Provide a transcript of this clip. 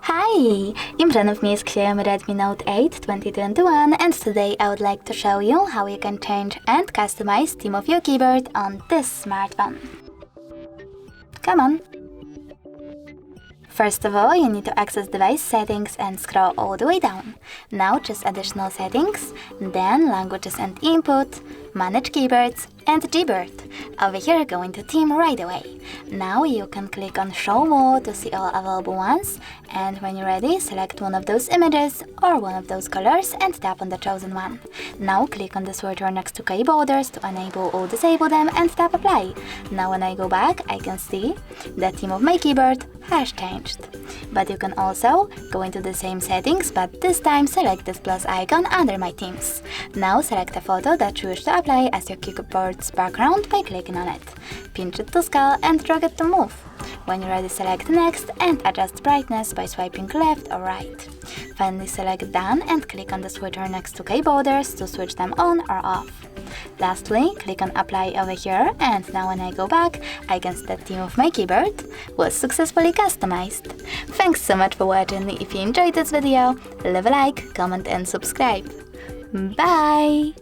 Hi! In front of me is XIAOMI Redmi Note 8 2021, and today I would like to show you how you can change and customize theme of your keyboard on this smartphone. Come on! First of all, you need to access device settings and scroll all the way down. Now choose additional settings, then languages and input, manage keyboards, and Gboard. Over here, go into theme right away. Now you can click on show more to see all available ones, and when you're ready, select one of those images or one of those colors and tap on the chosen one. Now click on the switcher next to key borders to enable or disable them and tap apply. Now when I go back, I can see the theme of my keyboard has changed. But you can also go into the same settings, but this time select this plus icon under my themes. Now select a photo that you wish to apply as your keyboard's background by clicking on it. Pinch it to scale and drag it to move. When you're ready, select next and adjust brightness by swiping left or right. Finally select done and click on the switcher next to key borders to switch them on or off. Lastly, click on apply over here, and now when I go back, I can see the theme of my keyboard was successfully customized. Thanks so much for watching. If you enjoyed this video, leave a like, comment and subscribe. Bye!